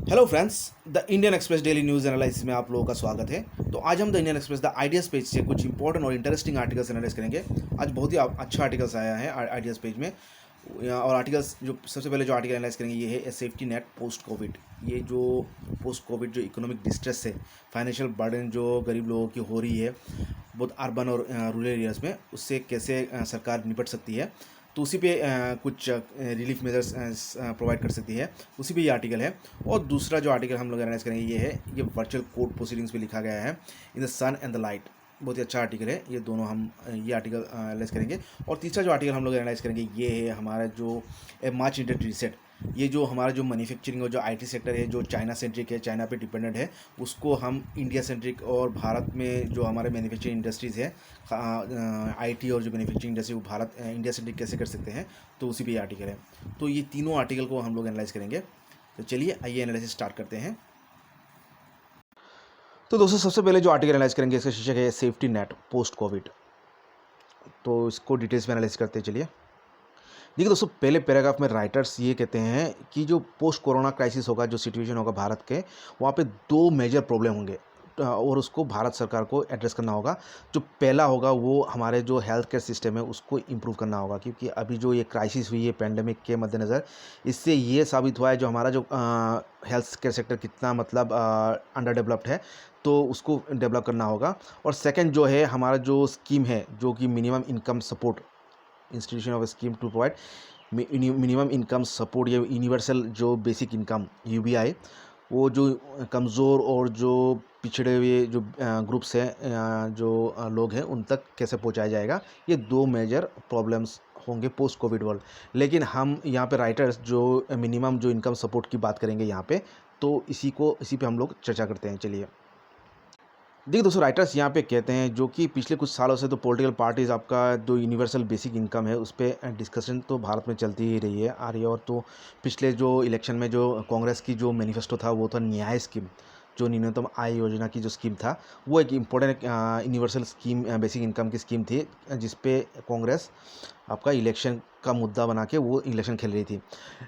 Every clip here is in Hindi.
Hello friends, the Indian express daily news analysis में आप लोगों का स्वागत है। तो आज हम the Indian express the ideas page से कुछ इंपॉर्टेंट और इंटरेस्टिंग आर्टिकल्स एनालाइज करेंगे। आज बहुत ही अच्छा आर्टिकल्स आया है आइडियाज़ पेज में। और आर्टिकल्स जो सबसे पहले जो आर्टिकल एनालाइज करेंगे ये है ए सेफ्टी नेट पोस्ट कोविड। ये जो पोस्ट कोविड जो इकोनॉमिक डिस्ट्रेस है, फाइनेंशियल बर्डन जो गरीब लोगों की हो रही है बहुत अर्बन और रूरल एरियाज़ में, उससे कैसे सरकार निपट सकती है। तो उसी पे कुछ रिलीफ मेजर्स प्रोवाइड कर सकती है, उसी पे ये आर्टिकल है। और दूसरा जो आर्टिकल हम लोग एनालाइज करेंगे ये है, ये वर्चुअल कोर्ट प्रोसीडिंग्स पे लिखा गया है, in the sun and the light. बहुत ही अच्छा आर्टिकल है ये दोनों। हम ये आर्टिकल एनालाइज करेंगे। और तीसरा जो आर्टिकल हम लोग एनालाइज करेंगे ये है हमारा जो मच नीडेड रीसेट। ये जो हमारा जो मैन्युफैक्चरिंग और जो आईटी सेक्टर है जो चाइना सेंट्रिक है, चाइना पे डिपेंडेंट है, उसको हम इंडिया सेंट्रिक और भारत में जो हमारे मैन्युफैक्चरिंग इंडस्ट्रीज़ है, आईटी और जो मैन्युफैक्चरिंग इंडस्ट्री वो भारत इंडिया सेंट्रिक कैसे कर सकते हैं, तो उसी पे ये आर्टिकल है। तो ये तीनों आर्टिकल को हम लोग एनालाइज करेंगे। तो चलिए आइए एनालिसिस स्टार्ट करते हैं। तो दोस्तों सबसे पहले जो आर्टिकल एनालाइज करेंगे इसका शीर्षक है सेफ्टी नेट पोस्ट कोविड। तो इसको डिटेल्स में एनालाइज करते हैं। चलिए देखिए दोस्तों, पहले पैराग्राफ में राइटर्स ये कहते हैं कि जो पोस्ट कोरोना क्राइसिस होगा, जो सिचुएशन होगा भारत के, वहाँ पे दो मेजर प्रॉब्लम होंगे और उसको भारत सरकार को एड्रेस करना होगा। जो पहला होगा वो हमारे जो हेल्थ केयर सिस्टम है उसको इम्प्रूव करना होगा, क्योंकि अभी जो ये क्राइसिस हुई है पैंडेमिक के मद्देनज़र, इससे ये साबित हुआ है जो हमारा जो हेल्थ केयर सेक्टर कितना मतलब अंडर डेवलप्ड है, तो उसको डेवलप करना होगा। और सेकंड जो है हमारा जो स्कीम है जो कि minimum income support, institution of scheme to provide minimum income support, ये यूनिवर्सल जो बेसिक इनकम यूबीआई, वो जो कमज़ोर और जो पिछड़े हुए जो ग्रुप्स हैं, जो लोग हैं, उन तक कैसे पहुंचाया जाएगा। ये दो मेजर प्रॉब्लम्स होंगे पोस्ट कोविड वर्ल्ड। लेकिन हम यहाँ पे राइटर्स जो मिनिमम जो इनकम सपोर्ट की बात करेंगे यहाँ पे, तो इसी पे हम लोग चर्चा करते हैं। चलिए देखिए दोस्तों, राइटर्स यहाँ पे कहते हैं जो कि पिछले कुछ सालों से तो पॉलिटिकल पार्टीज़ आपका जो यूनिवर्सल बेसिक इनकम है उस पर डिस्कशन तो भारत में चलती ही रही है आ रही है। और तो पिछले जो इलेक्शन में जो कांग्रेस की जो मैनिफेस्टो था वो था न्याय स्कीम, जो न्यूनतम आय योजना की जो स्कीम था, वो एक important universal scheme basic income की स्कीम थी, जिसपे कांग्रेस आपका इलेक्शन का मुद्दा बना के वो इलेक्शन खेल रही थी।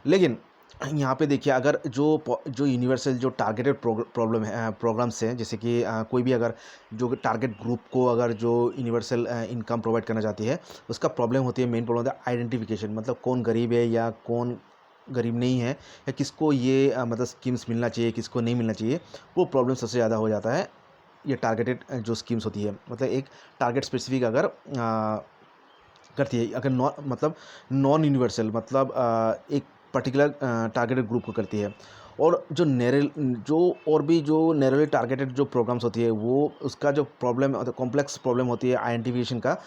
लेकिन यहाँ पे देखिए, अगर जो यूनिवर्सल जो टारगेटेड प्रॉब्लम है प्रोग्राम्स हैं, जैसे कि कोई भी अगर जो टारगेट ग्रुप को अगर जो यूनिवर्सल इनकम प्रोवाइड करना चाहती है, उसका प्रॉब्लम होती है, मेन प्रॉब्लम होता है आइडेंटिफिकेशन, मतलब कौन गरीब है या कौन गरीब नहीं है, या किसको ये मतलब स्कीम्स मिलना चाहिए, किसको नहीं मिलना चाहिए, वो प्रॉब्लम सबसे ज़्यादा हो जाता है ये टारगेटेड जो स्कीम्स होती है। मतलब एक टारगेट स्पेसिफिक अगर करती है, अगर नॉन यूनिवर्सल मतलब एक पर्टिकुलर टारगेटेड ग्रुप को करती है। और जो नैरल जो और भी जो नैरोली टारगेटेड जो प्रोग्राम्स होती है, वो उसका जो प्रॉब्लम कॉम्प्लेक्स प्रॉब्लम होती है आइडेंटिफिकेशन का,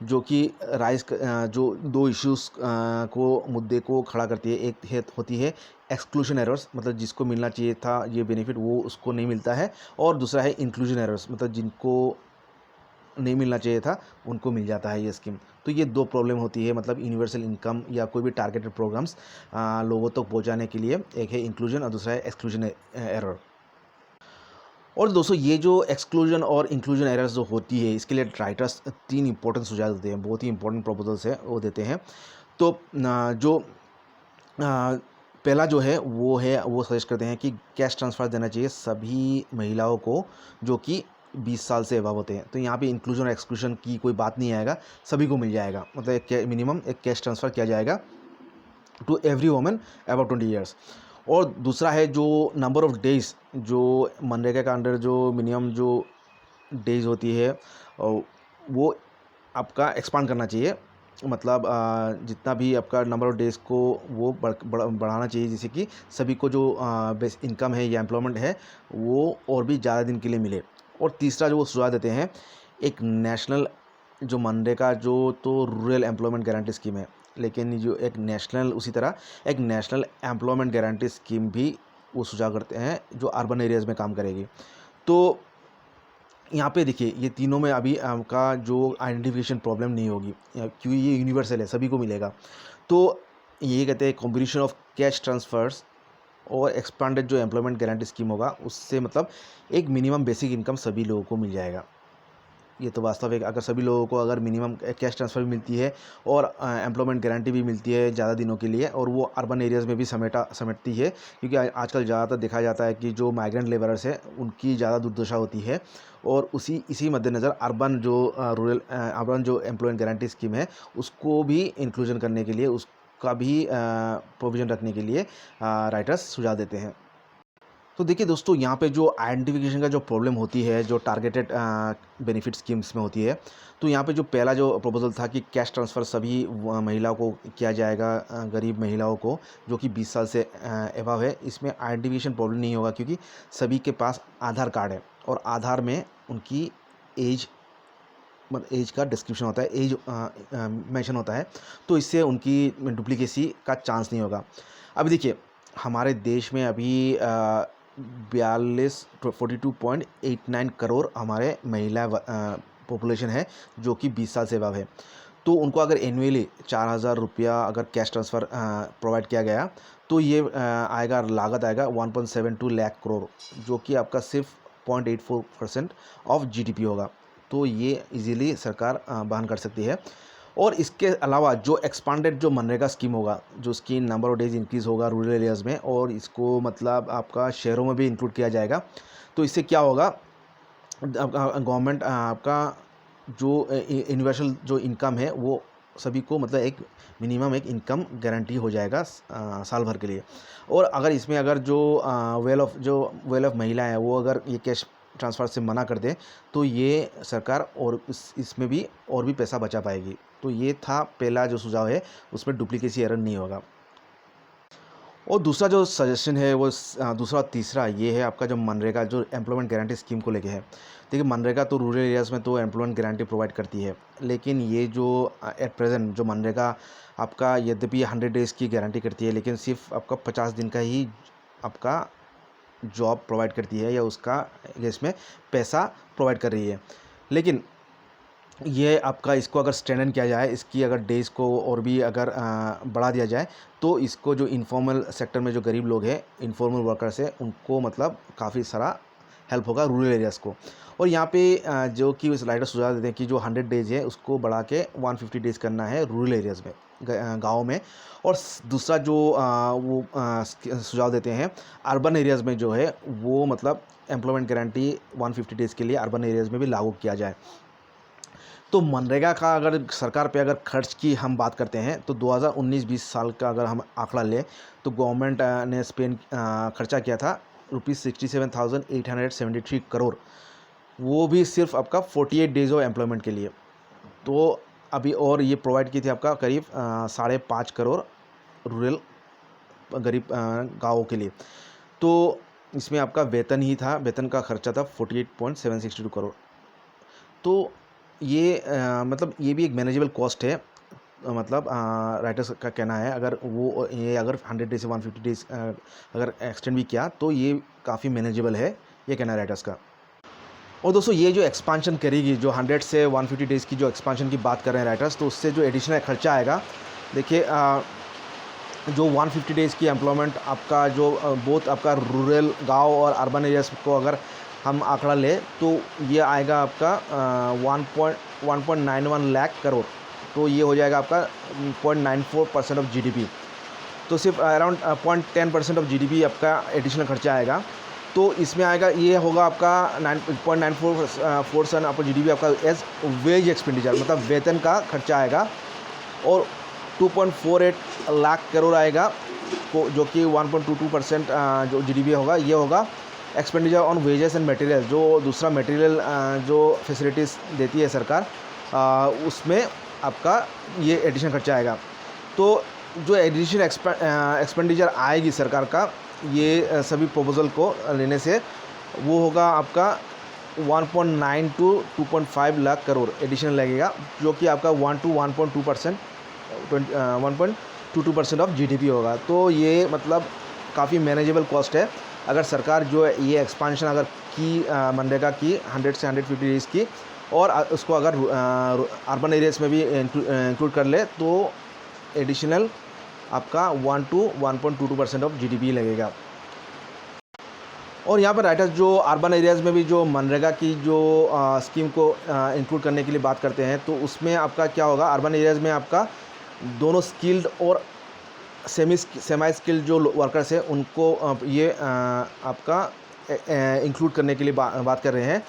जो कि जो दो इश्यूज़ को मुद्दे को खड़ा करती है। एक होती है एक्सक्लूजन एरर्स, मतलब जिसको मिलना चाहिए था ये बेनिफिट वो उसको नहीं मिलता है। और दूसरा है इंक्लूजन एरर्स, मतलब जिनको नहीं मिलना चाहिए था उनको मिल जाता है ये स्कीम। तो ये दो प्रॉब्लम होती है, मतलब यूनिवर्सल इनकम या कोई भी टारगेटेड प्रोग्राम्स लोगों तक पहुंचाने के लिए। एक है इंक्लूजन और दूसरा है एक्सक्लूजन एरर। और दोस्तों, ये जो एक्सक्लूजन और इंक्लूजन एरर्स जो होती है, इसके लिए राइटर्स तीन इंपॉर्टेंट सुझाव देते हैं, बहुत ही इंपॉर्टेंट प्रपोजल्स है वो देते हैं। तो जो पहला जो है वो सजेस्ट करते हैं कि कैश ट्रांसफ़र देना चाहिए सभी महिलाओं को जो कि 20 साल से अबव होते हैं। तो यहाँ पे इंक्लूजन और एक्सक्लूजन की कोई बात नहीं आएगा, सभी को मिल जाएगा। मतलब एक मिनिमम एक कैश ट्रांसफ़र किया जाएगा to every woman above 20 years. और दूसरा है जो नंबर ऑफ़ डेज़, जो मनरेगा का अंडर जो मिनिमम जो डेज़ होती है, वो आपका एक्सपांड करना चाहिए। मतलब जितना भी आपका नंबर ऑफ़ डेज़ को वो बढ़ाना चाहिए, जिससे कि सभी को जो बेस इनकम है या एम्प्लॉयमेंट है वो और भी ज़्यादा दिन के लिए मिले। और तीसरा जो वो सुझाव देते हैं, एक नेशनल जो मनरेगा जो तो रूरल एम्प्लॉयमेंट गारंटी स्कीम है, लेकिन जो एक नेशनल उसी तरह एक नेशनल एम्प्लॉयमेंट गारंटी स्कीम भी वो सुझाव करते हैं जो अर्बन एरियाज़ में काम करेगी। तो यहाँ पे देखिए, ये तीनों में अभी आपका जो आइडेंटिफिकेशन प्रॉब्लम नहीं होगी, क्योंकि ये यूनिवर्सल है, सभी को मिलेगा। तो ये कहते हैं कॉम्बिनेशन ऑफ कैश ट्रांसफ़र्स और एक्सपांडेड जो एम्प्लॉयमेंट गारंटी स्कीम होगा, उससे मतलब एक मिनिमम बेसिक इनकम सभी लोगों को मिल जाएगा। ये तो वास्तव है कि अगर सभी लोगों को अगर मिनिमम कैश ट्रांसफ़र भी मिलती है और एम्प्लॉयमेंट गारंटी भी मिलती है ज़्यादा दिनों के लिए, और वो अर्बन एरियाज़ में भी समझती है, क्योंकि आजकल ज़्यादातर देखा जाता है कि जो माइग्रेंट लेबरर्स हैं उनकी ज़्यादा दुर्दशा होती है, और इसी मद्देनज़र अर्बन जो एम्प्लॉयमेंट गारंटी स्कीम है उसको भी इंक्लूजन करने के लिए, उसका भी प्रोविज़न रखने के लिए राइटर्स सुझाव देते हैं। तो देखिए दोस्तों, यहाँ पे जो आइडेंटिफिकेशन का जो प्रॉब्लम होती है जो टारगेटेड बेनिफिट स्कीम्स में होती है, तो यहाँ पे जो पहला जो प्रपोजल था कि कैश ट्रांसफ़र सभी महिलाओं को किया जाएगा, गरीब महिलाओं को जो कि 20 साल से एबव है, इसमें आइडेंटिफिकेशन प्रॉब्लम नहीं होगा, क्योंकि सभी के पास आधार कार्ड है और आधार में उनकी एज एज का डिस्क्रिप्शन होता है, एज मेंशन होता है, तो इससे उनकी डुप्लीकेसी का चांस नहीं होगा। अभी देखिए, हमारे देश में अभी 42.89 करोड़ हमारे महिला पॉपुलेशन है जो कि 20 साल से अबव है। तो उनको अगर एनुअली 4,000 रुपया अगर कैश ट्रांसफ़र प्रोवाइड किया गया, तो ये लागत आएगा 1.72 लाख करोड़, जो कि आपका सिर्फ 0.84% ऑफ जीडीपी होगा। तो ये इजीली सरकार वहन कर सकती है। और इसके अलावा जो एक्सपांडेड जो मनरेगा स्कीम होगा, जो इसकी नंबर ऑफ डेज इंक्रीज़ होगा रूरल एरियाज़ में, और इसको मतलब आपका शहरों में भी इंक्लूड किया जाएगा। तो इससे क्या होगा, गवर्नमेंट आपका जो यूनिवर्सल जो इनकम है वो सभी को मतलब एक मिनिमम एक इनकम गारंटी हो जाएगा साल भर के लिए। और अगर इसमें अगर जो वेल ऑफ महिला है वो अगर ये कैश ट्रांसफ़र से मना कर दे, तो ये सरकार और इसमें भी और भी पैसा बचा पाएगी। तो ये था पहला जो सुझाव है, उसमें डुप्लीकेसी एरर नहीं होगा। और दूसरा जो सजेशन है वो दूसरा और तीसरा ये है आपका जो मनरेगा जो एम्प्लॉयमेंट गारंटी स्कीम को लेके है। देखिए, मनरेगा तो रूरल एरियाज़ में तो एम्प्लॉयमेंट गारंटी प्रोवाइड करती है, लेकिन ये जो एट प्रेजेंट जो मनरेगा आपका यद्यपि 100 डेज़ की गारंटी करती है, लेकिन सिर्फ आपका 50 दिन का ही आपका जॉब प्रोवाइड करती है, या उसका इसमें पैसा प्रोवाइड कर रही है। लेकिन ये आपका इसको अगर स्ट्रेंथन किया जाए, इसकी अगर डेज़ को और भी अगर बढ़ा दिया जाए, तो इसको जो इनफॉर्मल सेक्टर में जो गरीब लोग हैं, इनफॉर्मल वर्कर्स हैं, उनको मतलब काफ़ी सारा हेल्प होगा रूरल एरियाज़ को। और यहाँ पे जो कि उस राइटर सुझाव देते हैं कि जो 100 डेज़ है उसको बढ़ा के 150 डेज़ करना है रूरल एरियाज़ में, गाँव में। और दूसरा जो सुझाव देते हैं, अर्बन एरियाज़ में जो है वो मतलब एम्प्लॉयमेंट गारंटी 150 डेज़ के लिए अर्बन एरियाज़ में भी लागू किया जाए। तो मनरेगा का अगर सरकार पे अगर खर्च की हम बात करते हैं, तो 2019-20 साल का अगर हम आंकड़ा लें, तो गवर्नमेंट ने खर्चा किया था ₹67,873 करोड़, वो भी सिर्फ आपका 48 डेज़ ऑफ एम्प्लॉयमेंट के लिए। तो अभी और ये प्रोवाइड की थी आपका करीब 5.5 करोड़ रूरल गरीब गाँवों के लिए। तो इसमें आपका वेतन ही था, वेतन का खर्चा था 48.762 करोड़। तो ये मतलब ये भी एक मैनेजेबल कॉस्ट है, मतलब राइटर्स का कहना है, अगर वो ये अगर 100 डेज से 150 डेज़ अगर एक्सटेंड भी किया तो ये काफ़ी मैनेजेबल है, ये कहना है राइटर्स का। और दोस्तों, ये जो एक्सपांशन करेगी, जो 100 से 150 डेज़ की जो एक्सपांशन की बात कर रहे हैं राइटर्स, तो उससे जो एडिशनल खर्चा आएगा, देखिए जो 150 डेज़ की एम्प्लॉयमेंट आपका जो बोथ आपका रूरल गाँव और अर्बन एरियाज़ को अगर हम आंकड़ा ले, तो ये आएगा आपका 1.91 लाख करोड़। तो ये हो जाएगा आपका 0.94% ऑफ जीडीपी। तो सिर्फ अराउंड 0.10% ऑफ जीडीपी आपका एडिशनल खर्चा आएगा। तो इसमें आएगा, ये होगा आपका 9.94% आपका जीडीपी आपका एज वेज एक्सपेंडिचर, मतलब वेतन का खर्चा आएगा। और 2.48 लाख करोड़ आएगा, जो कि 1.22% जो जीडीपी होगा, ये होगा expenditure on wages and material. जो दूसरा मटेरियल जो फैसिलिटीज़ देती है सरकार, उसमें आपका ये एडिशनल खर्चा आएगा। तो जो एडिशनल एक्सपेंडिचर आएगी सरकार का ये सभी प्रपोजल को लेने से, वो होगा आपका 1.9 to 2.5 लाख करोड़ एडिशनल लगेगा, जो कि आपका 1 to 1.2% 1.22% ऑफ जीडीपी होगा। तो ये मतलब काफ़ी मैनेजेबल कॉस्ट है। अगर सरकार जो है ये एक्सपांशन अगर की मनरेगा की 100 से 150 डेज़ की, और उसको अगर अर्बन एरियाज़ में भी इंक्लूड कर ले, तो एडिशनल आपका 1 to 1.22% ऑफ जीडीपी लगेगा। और यहाँ पर राइटर्स जो अर्बन एरियाज़ में भी जो मनरेगा की जो स्कीम को इंक्लूड करने के लिए बात करते हैं, तो उसमें आपका क्या होगा, अर्बन एरियाज़ में आपका दोनों स्किल्ड और सेमी स्किल्ड जो वर्कर्स हैं उनको ये आपका इंक्लूड करने के लिए बात कर रहे हैं,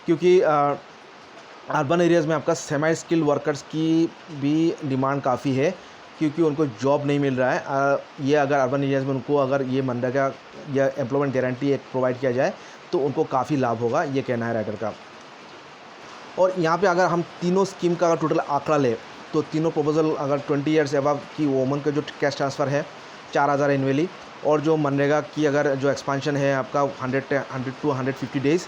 क्योंकि अर्बन एरियाज़ में आपका सेमी स्किल्ड वर्कर्स की भी डिमांड काफ़ी है, क्योंकि उनको जॉब नहीं मिल रहा है। ये अगर अर्बन एरियाज़ में उनको अगर ये मनरेगा या एम्प्लॉयमेंट गारंटी एक प्रोवाइड किया जाए तो उनको काफ़ी लाभ होगा, ये कहना है राइटर का। और यहाँ पे अगर हम तीनों स्कीम का अगर टोटल आंकड़ा लें तो तीनों प्रपोजल अगर 20 ईयर्स अबव की वोमन का जो कैश ट्रांसफ़र है 4000 एनुअली, और जो मनरेगा की अगर जो एक्सपांशन है आपका 100 टू 150 डेज़,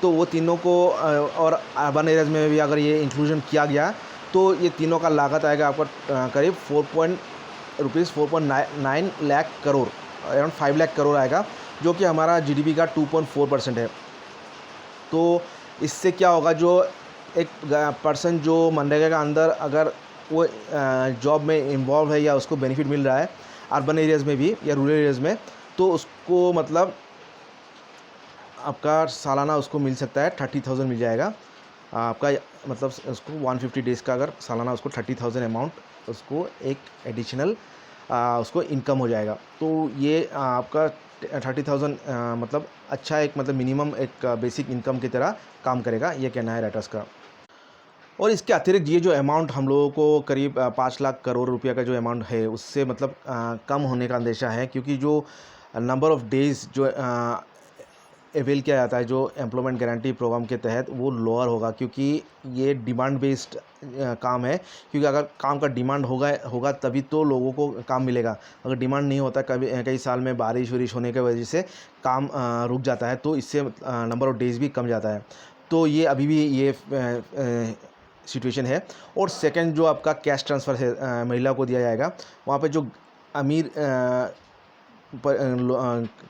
तो वो तीनों को और अर्बन एरियाज़ में भी अगर ये इंक्लूजन किया गया तो ये तीनों का लागत आएगा आपका करीब 4.9 लाख करोड़, अराउंड 5 लाख करोड़ आएगा, जो कि हमारा जीडीपी का 2.4% है। तो इससे क्या होगा, जो एक पर्सन जो मनरेगा के अंदर अगर वो जॉब में इन्वॉल्व है या उसको बेनिफिट मिल रहा है अर्बन एरियाज़ में भी या रूरल एरियाज़ में, तो उसको मतलब आपका सालाना उसको मिल सकता है 30,000 मिल जाएगा आपका, मतलब उसको 150 डेज़ का अगर सालाना उसको 30,000 अमाउंट उसको एक एडिशनल उसको इनकम हो जाएगा। तो ये आपका 30,000 मतलब अच्छा एक मतलब मिनिमम एक बेसिक इनकम की तरह काम करेगा, ये कहना है राइटर्स का। और इसके अतिरिक्त ये जो अमाउंट हम लोगों को करीब 5 लाख करोड़ रुपया का जो अमाउंट है उससे मतलब कम होने का अंदेशा है, क्योंकि जो नंबर ऑफ़ डेज़ जो अवेल किया जाता है जो एम्प्लॉयमेंट गारंटी प्रोग्राम के तहत वो लोअर होगा, क्योंकि ये डिमांड बेस्ड काम है। क्योंकि अगर काम का डिमांड होगा तभी तो लोगों को काम मिलेगा। अगर डिमांड नहीं होता, कभी कई साल में बारिश वारिश होने की वजह से काम रुक जाता है, तो इससे नंबर ऑफ़ डेज़ भी कम जाता है। तो ये अभी भी ये सिचुएशन है। और सेकंड जो आपका कैश ट्रांसफ़र है महिला को दिया जाएगा, वहाँ पे जो अमीर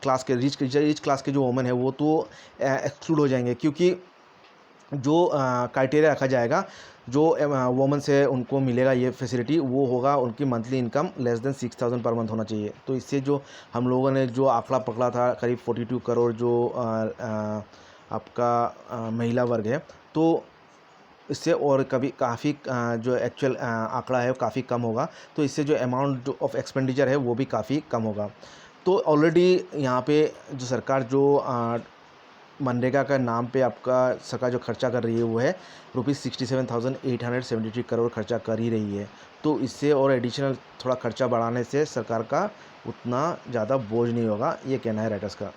क्लास के रिच क्लास के जो वोमेन है वो तो एक्सक्लूड हो जाएंगे, क्योंकि जो क्राइटेरिया रखा जाएगा जो वोमेन से उनको मिलेगा ये फैसिलिटी, वो होगा उनकी monthly income less than 6,000 per month होना चाहिए। तो इससे जो हम लोगों ने जो आंकड़ा पकड़ा था करीब 42 करोड़ जो आपका महिला वर्ग है, तो इससे और कभी काफ़ी जो एक्चुअल आंकड़ा है वो काफ़ी कम होगा। तो इससे जो अमाउंट ऑफ एक्सपेंडिचर है वो भी काफ़ी कम होगा। तो ऑलरेडी यहाँ पे जो सरकार जो मनरेगा का नाम पे आपका सरकार जो खर्चा कर रही है वो है ₹67,873 करोड़ खर्चा कर ही रही है। तो इससे और एडिशनल थोड़ा खर्चा बढ़ाने से सरकार का उतना ज़्यादा बोझ नहीं होगा, ये कहना है राइटर्स का।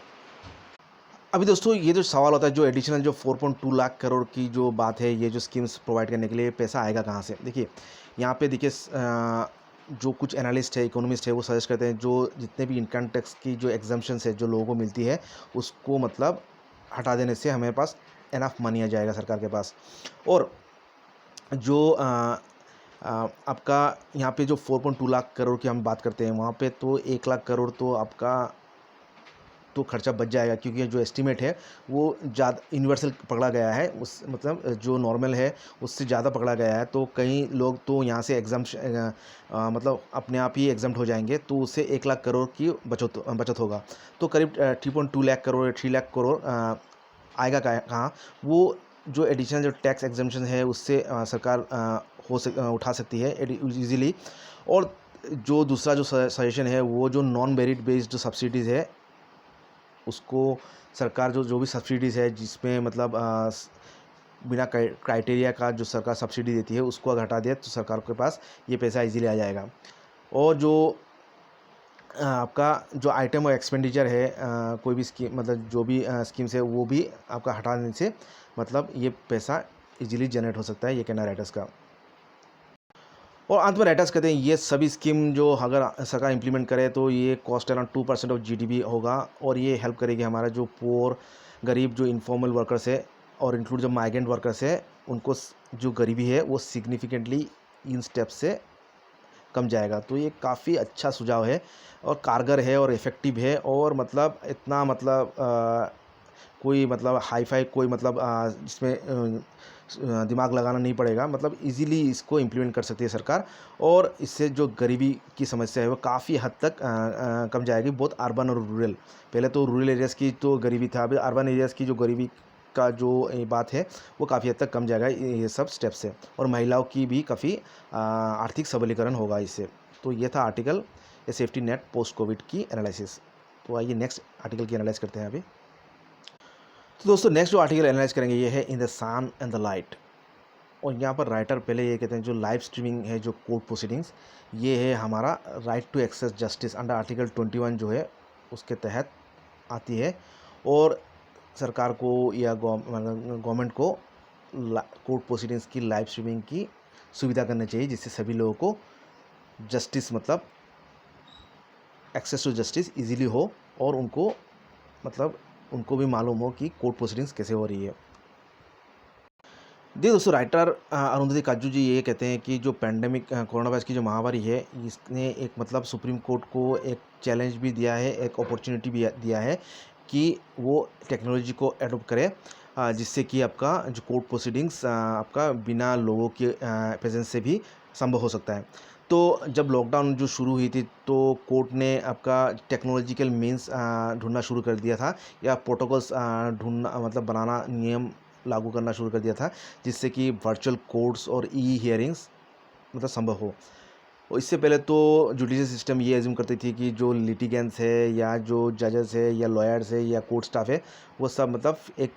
अभी दोस्तों ये जो सवाल होता है, जो एडिशनल जो 4.2 लाख करोड़ की जो बात है, ये जो स्कीम्स प्रोवाइड करने के लिए पैसा आएगा कहाँ से? देखिए यहाँ पे देखिए जो कुछ एनालिस्ट है, इकोनॉमिस्ट है, वो सजेस्ट करते हैं जो जितने भी इनकम टैक्स की जो एग्जम्पशंस है जो लोगों को मिलती है उसको मतलब हटा देने से हमारे पास एनफ मनी आ जाएगा सरकार के पास। और जो आपका यहाँ पे जो 4.2 लाख करोड़ की हम बात करते हैं, वहाँ पे तो 1 लाख करोड़ तो आपका तो खर्चा बच जाएगा, क्योंकि जो एस्टीमेट है वो ज़्यादा यूनिवर्सल पकड़ा गया है, उस मतलब जो नॉर्मल है उससे ज़्यादा पकड़ा गया है। तो कई लोग तो यहाँ से मतलब अपने आप ही एग्जम्प्ट हो जाएंगे, तो उससे 1 लाख करोड़ की बचत होगा। तो करीब 3.2 लाख करोड़ 3 लाख करोड़ आएगा कहाँ? वो जो एडिशनल जो टैक्स एग्जम्पशन है उससे सरकार उठा सकती है ईजिली। और जो दूसरा जो सजेशन है वो जो नॉन मेरिट बेस्ड जो सब्सिडीज़ है उसको सरकार जो भी सब्सिडीज़ है जिसमें मतलब बिना क्राइटेरिया का जो सरकार सब्सिडी देती है उसको अगर हटा दिया तो सरकार के पास ये पैसा इजीली आ जाएगा। और जो आपका जो आइटम और एक्सपेंडिचर है कोई भी स्कीम मतलब जो भी स्कीम्स है वो भी आपका हटा देने से मतलब ये पैसा इजीली जनरेट हो सकता है, ये कहना है राइटर्स का। और अंत में राइटर्स कहते हैं ये सभी स्कीम जो अगर सरकार इंप्लीमेंट करे तो ये कॉस्ट अराउंड 2% ऑफ जीडीपी होगा, और ये हेल्प करेगी हमारा जो पुअर गरीब जो इनफॉर्मल वर्कर्स है और इंक्लूड जो माइग्रेंट वर्कर्स है उनको जो गरीबी है वो सिग्निफिकेंटली इन स्टेप से कम जाएगा। तो ये काफ़ी अच्छा सुझाव है और कारगर है और इफ़ेक्टिव है, और मतलब इतना मतलब कोई मतलब हाई-फाई कोई मतलब इसमें दिमाग लगाना नहीं पड़ेगा, मतलब इजीली इसको इम्प्लीमेंट कर सकती है सरकार। और इससे जो गरीबी की समस्या है वो काफ़ी हद तक कम जाएगी, बोथ अर्बन और रूरल। पहले तो रूरल एरियाज़ की तो गरीबी था, अभी अर्बन एरियाज़ की जो गरीबी का जो बात है वो काफ़ी हद तक कम जाएगा ये सब स्टेप से। और महिलाओं की भी काफ़ी आर्थिक सबलीकरण होगा इससे। तो ये था आर्टिकल ये सेफ्टी नेट पोस्ट कोविड की एनालिसिस। तो आइए नेक्स्ट आर्टिकल की एनालाइज करते हैं अभी। तो दोस्तों नेक्स्ट जो आर्टिकल एनालाइज करेंगे ये है in the sun and the light. और यहाँ पर राइटर पहले ये कहते हैं जो लाइव स्ट्रीमिंग है जो कोर्ट प्रोसीडिंग्स, ये है हमारा right to access justice under article 21 जो है उसके तहत आती है। और सरकार को या गवर्नमेंट को कोर्ट प्रोसीडिंग्स की लाइव स्ट्रीमिंग की सुविधा करनी चाहिए, जिससे सभी लोगों को जस्टिस मतलब एक्सेस टू जस्टिस इजीली हो और उनको मतलब उनको भी मालूम हो कि कोर्ट प्रोसीडिंग्स कैसे हो रही है। देखिए दोस्तों राइटर अरुंधति काजू जी ये कहते हैं कि जो पैंडेमिक कोरोना वायरस की जो महामारी है इसने एक मतलब सुप्रीम कोर्ट को एक चैलेंज भी दिया है, एक अपॉर्चुनिटी भी दिया है कि वो टेक्नोलॉजी को एडोप्ट करे, जिससे कि आपका जो कोर्ट प्रोसीडिंग्स आपका बिना लोगों के प्रेजेंस से भी संभव हो सकता है। तो जब लॉकडाउन जो शुरू हुई थी तो कोर्ट ने आपका टेक्नोलॉजिकल मीन्स ढूंढना शुरू कर दिया था, या प्रोटोकॉल्स ढूंढना मतलब बनाना नियम लागू करना शुरू कर दिया था, जिससे कि वर्चुअल कोर्ट्स और ई हियरिंग्स मतलब संभव हो। और इससे पहले तो जुडिशियल सिस्टम ये एज्यूम करती थी कि जो लिटिगेंट्स है या जो जजेस है या लॉयर्स है या कोर्ट स्टाफ है वो सब मतलब एक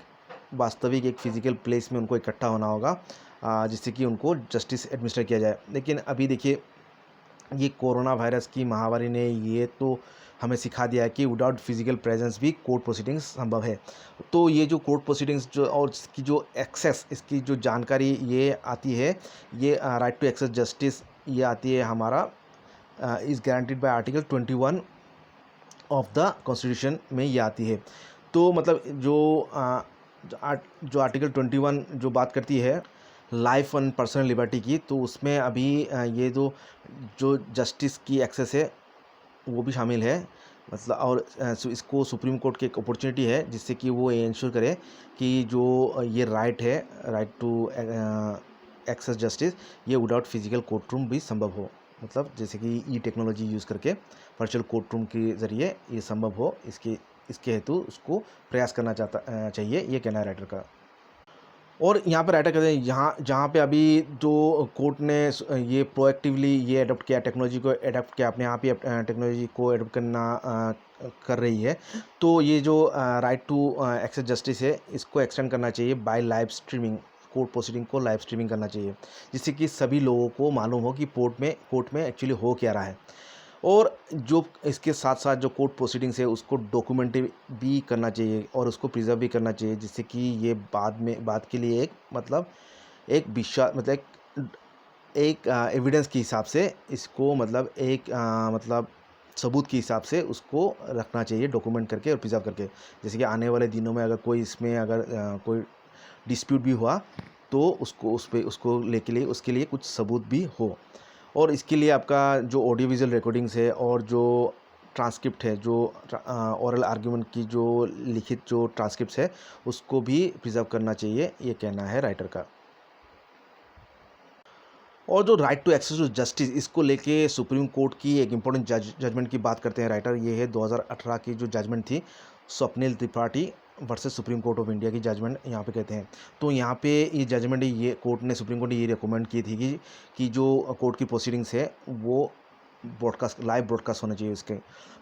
वास्तविक एक फिजिकल प्लेस में उनको इकट्ठा होना होगा, जिससे कि उनको जस्टिस एडमिनिस्टर किया जाए। लेकिन अभी देखिए ये कोरोना वायरस की महामारी ने ये तो हमें सिखा दिया है कि विदाउट फिजिकल प्रेजेंस भी कोर्ट प्रोसीडिंग्स संभव है। तो ये जो कोर्ट प्रोसीडिंग्स जो और इसकी जो एक्सेस इसकी जो जानकारी ये आती है, ये राइट टू एक्सेस जस्टिस ये आती है हमारा is guaranteed bye article 21 of the constitution में ये आती है। तो मतलब जो आर्टिकल 21 जो बात करती है लाइफ एंड पर्सनल लिबर्टी की, तो उसमें अभी ये जो जस्टिस की एक्सेस है वो भी शामिल है। मतलब और इसको सुप्रीम कोर्ट की एक अपॉर्चुनिटी है जिससे कि वो ये इंश्योर करे कि जो ये राइट है राइट टू एक्सेस जस्टिस ये विदाउट फिजिकल कोर्ट रूम भी संभव हो, मतलब जैसे कि ई टेक्नोलॉजी यूज़ करके वर्चुअल कोर्ट रूम के ज़रिए ये संभव हो, इसके हेतु उसको प्रयास करना चाहिए, ये कहना है राइटर का। और यहाँ पे राइटर कहते हैं यहाँ जहाँ पे अभी जो कोर्ट ने ये प्रोएक्टिवली ये अडॉप्ट किया टेक्नोलॉजी को अडॉप्ट किया अपने आप ही टेक्नोलॉजी को अडॉप्ट करना कर रही है, तो ये जो राइट टू एक्सेस जस्टिस है इसको एक्सटेंड करना चाहिए by live streaming, court proceeding को लाइव स्ट्रीमिंग करना चाहिए, जिससे कि सभी लोगों को मालूम हो कि कोर्ट में एक्चुअली हो क्या रहा है। और जो इसके साथ साथ जो कोर्ट प्रोसीडिंग्स है उसको डॉक्यूमेंट भी करना चाहिए और उसको प्रिजर्व भी करना चाहिए, जिससे कि ये बाद के लिए एक मतलब एक विश्वास मतलब एक एविडेंस के हिसाब से इसको मतलब एक मतलब सबूत के हिसाब से उसको रखना चाहिए डॉक्यूमेंट करके और प्रिजर्व करके, जैसे कि आने वाले दिनों में अगर कोई इसमें अगर कोई डिस्प्यूट भी हुआ तो उसको लेके लिए उसके लिए कुछ सबूत भी हो। और इसके लिए आपका जो ऑडियो विजुअल रिकॉर्डिंग्स है और जो ट्रांसक्रिप्ट है जो ओरल आर्ग्यूमेंट की जो लिखित जो ट्रांसक्रिप्ट है उसको भी प्रिजर्व करना चाहिए, ये कहना है राइटर का। और जो right to access to justice इसको लेके सुप्रीम कोर्ट की एक इम्पोर्टेंट जजमेंट की बात करते हैं राइटर, ये है 2018 की जो जजमेंट थी Swapnil Tripathi versus supreme court of India की जजमेंट यहाँ पे कहते हैं। तो यहाँ पे ये जजमेंट ये कोर्ट ने सुप्रीम कोर्ट ने ये रिकमेंड की थी कि जो कोर्ट की प्रोसीडिंग्स है वो लाइव ब्रॉडकास्ट होना चाहिए उसके।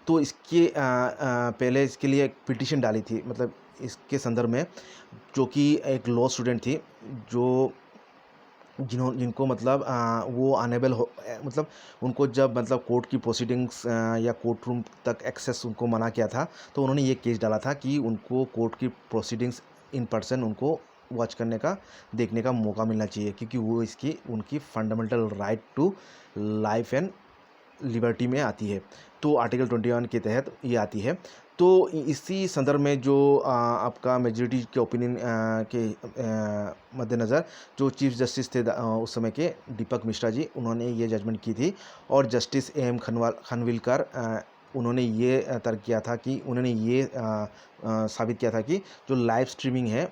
तो इसके पहले इसके लिए एक पिटिशन डाली थी, मतलब इसके संदर्भ में, जो कि एक लॉ स्टूडेंट थी जो जिनको मतलब वो अनेबल हो मतलब उनको जब मतलब कोर्ट की प्रोसीडिंग्स या कोर्ट रूम तक एक्सेस उनको मना किया था, तो उन्होंने ये केस डाला था कि उनको कोर्ट की प्रोसीडिंग्स इन पर्सन उनको वॉच करने का देखने का मौका मिलना चाहिए, क्योंकि वो उनकी fundamental right to life and liberty में आती है। तो आर्टिकल 21 के तहत ये आती है। तो इसी संदर्भ में जो आपका मेजॉरिटी के ओपिनियन के मद्देनज़र जो चीफ जस्टिस थे उस समय के दीपक मिश्रा जी, उन्होंने ये जजमेंट की थी और जस्टिस AM खनविलकर उन्होंने ये तर्क किया था कि उन्होंने ये साबित किया था कि जो लाइव स्ट्रीमिंग है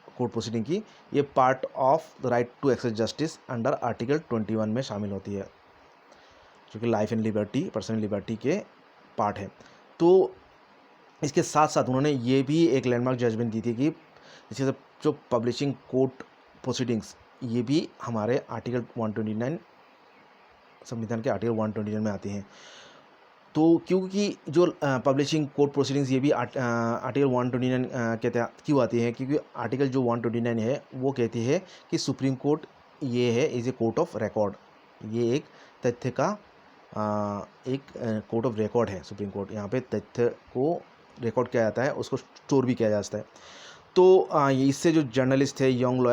कोर्ट प्रोसीडिंग की, ये part of the right to access justice under article 21 में शामिल होती है, जो कि life and liberty, personal liberty के पार्ट है। तो इसके साथ साथ उन्होंने ये भी एक लैंडमार्क जजमेंट दी थी कि इसके साथ जो पब्लिशिंग कोर्ट प्रोसीडिंग्स, ये भी हमारे आर्टिकल 129 संविधान के आर्टिकल 129 में आती हैं। तो क्योंकि जो पब्लिशिंग कोर्ट प्रोसीडिंग्स ये भी आर्टिकल 129 के तहत क्यों आती है, क्योंकि आर्टिकल जो 129 है वो कहती है कि सुप्रीम कोर्ट ये है is a court of record, ये एक तथ्य का एक कोर्ट ऑफ रिकॉर्ड है। सुप्रीम कोर्ट यहाँ पे तथ्य को रिकॉर्ड किया जाता है, उसको स्टोर भी किया जाता है। तो इससे जो जर्नलिस्ट थे, यंग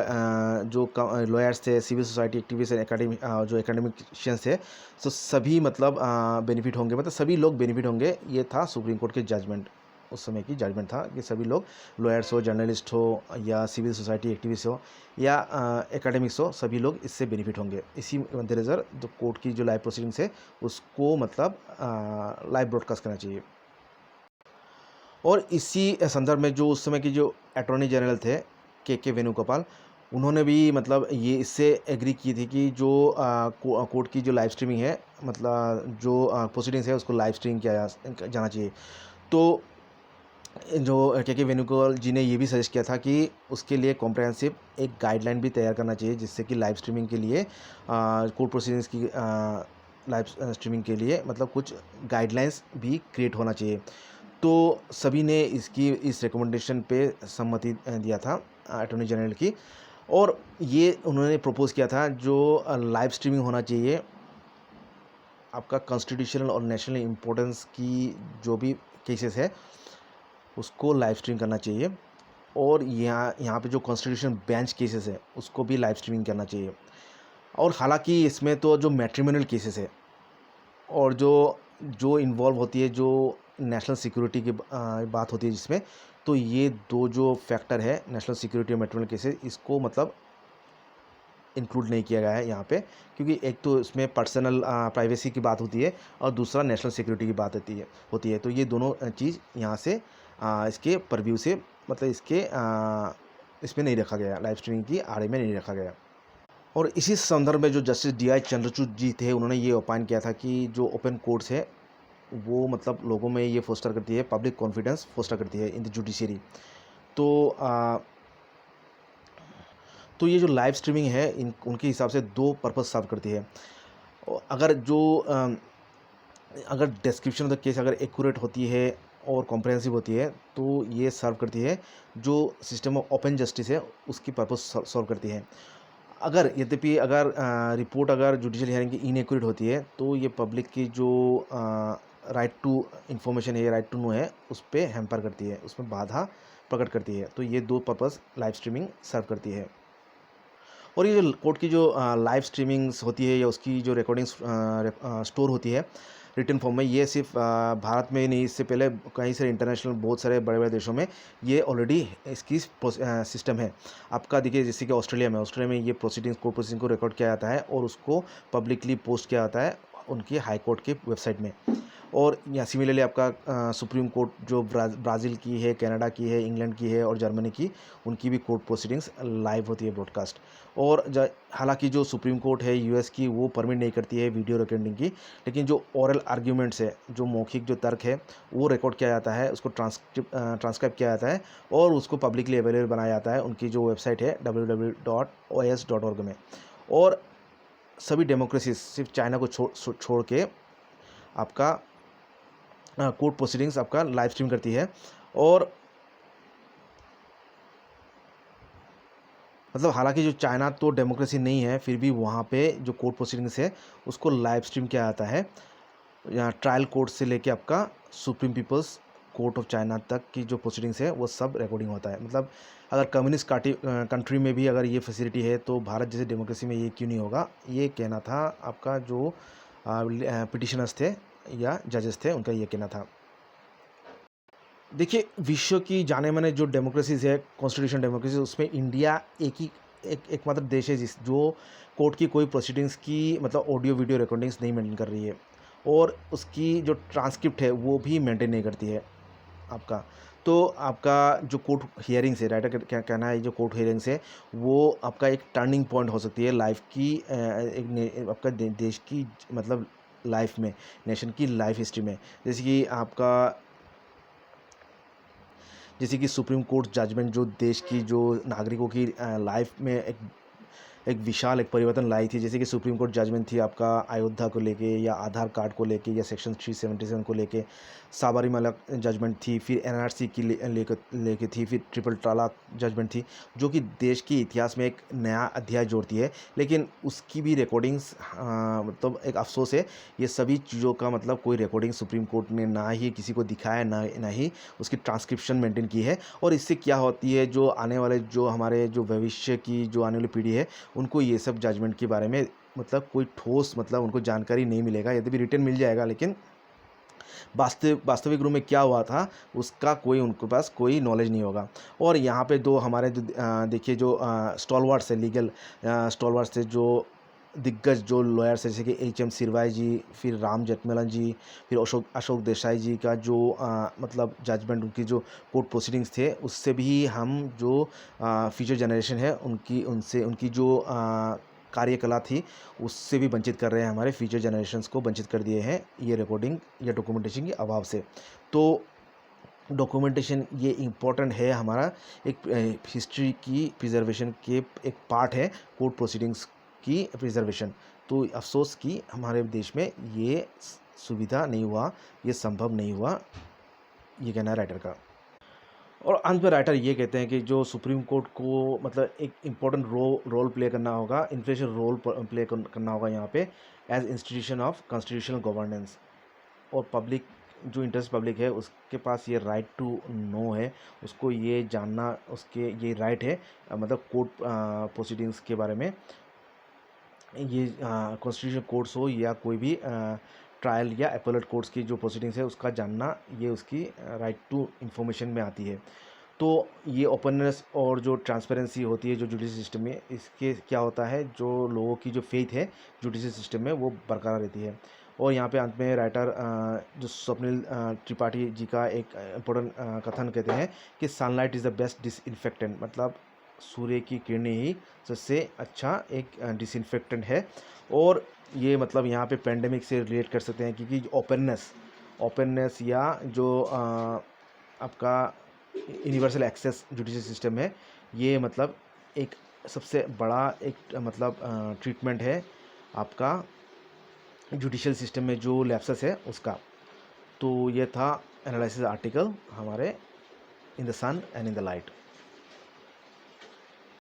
जो लॉयर्स थे, सिविल सोसाइटी एक्टिविस्ट, जो एकेडमिशियंस थे, तो सभी मतलब बेनिफिट होंगे, मतलब सभी लोग बेनिफिट होंगे। ये था सुप्रीम कोर्ट के जजमेंट, उस समय की जजमेंट था कि सभी लोग, लॉयर्स हो, जर्नलिस्ट हो, या सिविल सोसाइटी एक्टिविस्ट हो, या एकेडमिक्स हो, सभी लोग इससे बेनिफिट होंगे। इसी मद्देनज़र जो कोर्ट की जो लाइव प्रोसीडिंग्स है उसको मतलब लाइव ब्रॉडकास्ट करना चाहिए। और इसी संदर्भ में जो उस समय की जो अटॉर्नी जनरल थे के वेणुगोपाल, उन्होंने भी मतलब ये इससे एग्री की थी कि जो कोर्ट की जो लाइव स्ट्रीमिंग है, मतलब जो प्रोसीडिंग्स है उसको लाइव स्ट्रीम किया जाना चाहिए। तो जो के वेणुगोपाल जी ने ये भी सजेस्ट किया था कि उसके लिए कॉम्प्रहेंसिव एक गाइडलाइन भी तैयार करना चाहिए, जिससे कि लाइव स्ट्रीमिंग के लिए कोर्ट प्रोसीडिंग्स की लाइव स्ट्रीमिंग के लिए मतलब कुछ गाइडलाइंस भी क्रिएट होना चाहिए। तो सभी ने इस रिकमेंडेशन पे सम्मति दिया था अटॉर्नी जनरल की, और ये उन्होंने प्रपोज़ किया था जो लाइव स्ट्रीमिंग होना चाहिए आपका कॉन्स्टिट्यूशनल और नेशनल इम्पोर्टेंस की जो भी केसेस है उसको लाइव स्ट्रीम करना चाहिए, और यहाँ पे जो कॉन्स्टिट्यूशन बेंच केसेस है उसको भी लाइव स्ट्रीमिंग करना चाहिए। और हालांकि इसमें तो जो मैट्रिमोनियल केसेस है और जो इन्वॉल्व होती है, जो नेशनल सिक्योरिटी की बात होती है जिसमें, तो ये दो जो फैक्टर है, नेशनल सिक्योरिटी और मैट्रिमोनियल केसेस, इसको मतलब इंक्लूड नहीं किया गया है यहाँ पे, क्योंकि एक तो इसमें पर्सनल प्राइवेसी की बात होती है और दूसरा नेशनल सिक्योरिटी की बात होती है। तो ये दोनों चीज़ यहाँ से इसके परव्यू से मतलब इसमें नहीं रखा गया, लाइव स्ट्रीमिंग की आड़े में नहीं रखा गया। और इसी संदर्भ में जो जस्टिस DI चंद्रचूड़ जी थे, उन्होंने ये ओपाइन किया था कि जो ओपन कोर्ट्स है वो मतलब लोगों में ये फोस्टर करती है, पब्लिक कॉन्फिडेंस फोस्टर करती है इन द जुडिशरी। तो तो ये जो लाइव स्ट्रीमिंग है उनके हिसाब से दो पर्पस सर्व करती है। अगर अगर डिस्क्रिप्शन ऑफ द केस अगर एक्यूरेट होती है और कॉम्प्रहेंसिव होती है, तो ये सर्व करती है जो सिस्टम ऑफ ओपन जस्टिस है उसकी पर्पस सॉल्व करती है। अगर यद्यपि अगर रिपोर्ट अगर जुडिशियल हियरिंग की इनएक्यूरेट होती है, तो ये पब्लिक की जो राइट टू इन्फॉर्मेशन है, राइट टू नो है, उस पर हैम्पर करती है, उसमें बाधा प्रकट करती है। तो ये दो पर्पस लाइव स्ट्रीमिंग सर्व करती है। और ये जो कोर्ट की जो लाइव स्ट्रीमिंग्स होती है या उसकी जो रिकॉर्डिंग्स स्टोर होती है रिटन फॉर्म में, ये सिर्फ भारत में नहीं, इससे पहले कई सारे इंटरनेशनल बहुत सारे बड़े बड़े देशों में ये ऑलरेडी इसकी सिस्टम है। आपका देखिए जैसे कि ऑस्ट्रेलिया में ये कोर्ट प्रोसीडिंग को रिकॉर्ड किया जाता है और उसको पब्लिकली पोस्ट किया जाता है उनकी हाई कोर्ट के वेबसाइट में। और या सिमिलरली आपका सुप्रीम कोर्ट जो ब्राज़ील की है, कनाडा की है, इंग्लैंड की है और जर्मनी की, उनकी भी कोर्ट प्रोसीडिंग्स लाइव होती है ब्रॉडकास्ट। और हालांकि जो सुप्रीम कोर्ट है US की, वो परमिट नहीं करती है वीडियो रिकॉर्डिंग की, लेकिन जो ओरल आर्ग्यूमेंट्स है, जो मौखिक जो तर्क है, वो रिकॉर्ड किया जाता है, उसको ट्रांसक्राइब किया जाता है और उसको पब्लिकली अवेलेबल बनाया जाता है। उनकी जो वेबसाइट है www.os.org में। और सभी डेमोक्रेसीज सिर्फ चाइना को छोड़ के आपका कोर्ट प्रोसीडिंग्स आपका लाइव स्ट्रीम करती है। और मतलब हालांकि जो चाइना तो डेमोक्रेसी नहीं है, फिर भी वहाँ पे जो कोर्ट प्रोसीडिंग्स है उसको लाइव स्ट्रीम किया जाता है। यहाँ ट्रायल कोर्ट से लेके आपका supreme people's court of China तक की जो प्रोसीडिंग्स है वो सब रिकॉर्डिंग होता है। मतलब अगर कम्युनिस्ट कंट्री में भी अगर ये फैसिलिटी है, तो भारत जैसे डेमोक्रेसी में ये क्यों नहीं होगा, ये कहना था आपका जो पिटिशनर्स थे या जजेस थे, उनका ये कहना था। देखिए विश्व की जाने माने जो डेमोक्रेसीज है, कॉन्स्टिट्यूशन डेमोक्रेसी, उसमें इंडिया एकमात्र देश है जो कोर्ट की कोई प्रोसीडिंग्स की मतलब ऑडियो वीडियो रिकॉर्डिंग्स नहीं मेंटेन कर रही है। और उसकी जो ट्रांसक्रिप्ट है वो भी मेंटेन नहीं करती है आपका। तो आपका जो कोर्ट हियरिंग्स है, राइटर का क्या कहना है, जो कोर्ट हियरिंग्स है वो आपका एक टर्निंग पॉइंट हो सकती है लाइफ की, आपका देश की मतलब लाइफ में, नेशन की लाइफ हिस्ट्री में। जैसे कि आपका, जैसे कि सुप्रीम कोर्ट जजमेंट जो देश की जो नागरिकों की लाइफ में एक विशाल एक परिवर्तन लाई थी। जैसे कि सुप्रीम कोर्ट जजमेंट थी आपका अयोध्या को लेके, या आधार कार्ड को लेके, या सेक्शन 377 को लेके। साबरीमाला जजमेंट थी, फिर एनआरसी की लेके थी, फिर ट्रिपल तलाक जजमेंट थी, जो कि देश के इतिहास में एक नया अध्याय जोड़ती है। लेकिन उसकी भी रिकॉर्डिंग्स, मतलब एक अफसोस है, ये सभी चीज़ों का मतलब कोई रिकॉर्डिंग सुप्रीम कोर्ट ने ना ही किसी को दिखाया, ना ही उसकी ट्रांसक्रिप्शन मेंटेन की है। और इससे क्या होती है, जो आने वाले, जो हमारे जो भविष्य की जो आने वाली पीढ़ी है, उनको ये सब जजमेंट के बारे में मतलब कोई ठोस मतलब उनको जानकारी नहीं मिलेगा। यदि भी रिटर्न मिल जाएगा, लेकिन वास्तविक रूप में क्या हुआ था उसका कोई उनके पास कोई नॉलेज नहीं होगा। और यहाँ पे दो हमारे देखिए जो स्टॉलवर्ड्स है, लीगल स्टॉलवर्ड्स है, जो दिग्गज जो लॉयर्स है, जैसे कि एच एम सिरवाई जी, फिर राम जेठमलानी जी, फिर अशोक देसाई जी का जो मतलब जजमेंट, उनकी जो कोर्ट प्रोसीडिंग्स थे, उससे भी हम जो फ्यूचर जनरेशन है उनकी जो कार्यकला थी उससे भी वंचित कर रहे हैं, हमारे फ्यूचर जनरेशन्स को वंचित कर दिए हैं ये रिकॉर्डिंग या डॉक्यूमेंटेशन के अभाव से। तो डॉक्यूमेंटेशन ये इम्पोर्टेंट है, हमारा एक हिस्ट्री की प्रिजर्वेशन के एक पार्ट है, कोर्ट प्रोसीडिंग्स की प्रिजर्वेशन। तो अफसोस कि हमारे देश में ये सुविधा नहीं हुआ, ये संभव नहीं हुआ, ये कहना है राइटर का। और अंत में राइटर ये कहते हैं कि जो सुप्रीम कोर्ट को मतलब एक इम्पोर्टेंट रोल प्ले करना होगा, इन्फ्लुएंशियल रोल प्ले करना होगा यहाँ पे as institution of constitutional governance. और पब्लिक, जो इंटरेस्ट पब्लिक है उसके पास ये राइट टू नो है, उसको ये जानना, उसके ये राइट है, मतलब कोर्ट प्रोसीडिंग्स के बारे में, ये कॉन्स्टिट्यूशन कोर्ट्स हो या कोई भी ट्रायल या अपेलेट कोर्ट्स की जो प्रोसीडिंग्स है उसका जानना, ये उसकी राइट टू इन्फॉर्मेशन में आती है। तो ये ओपननेस और जो ट्रांसपेरेंसी होती है जो जुडिशल सिस्टम में, इसके क्या होता है, जो लोगों की जो फेथ है जुडिशल सिस्टम में वो बरकरार रहती है। और यहाँ पे अंत में राइटर जो स्वप्निल त्रिपाठी जी का एक इम्पोर्टेंट कथन कहते हैं कि sunlight is the best disinfectant, मतलब सूर्य की किरणें ही सबसे अच्छा एक डिसइंफेक्टेंट है। और ये मतलब यहाँ पे पेंडेमिक से रिलेट कर सकते हैं, क्योंकि ओपननेस या जो आपका यूनिवर्सल एक्सेस जुडिशल सिस्टम है, ये मतलब एक सबसे बड़ा एक मतलब ट्रीटमेंट है आपका जुडिशल सिस्टम में जो लैप्सेस है उसका। तो ये था एनालिसिस आर्टिकल हमारे in the sun and in the light.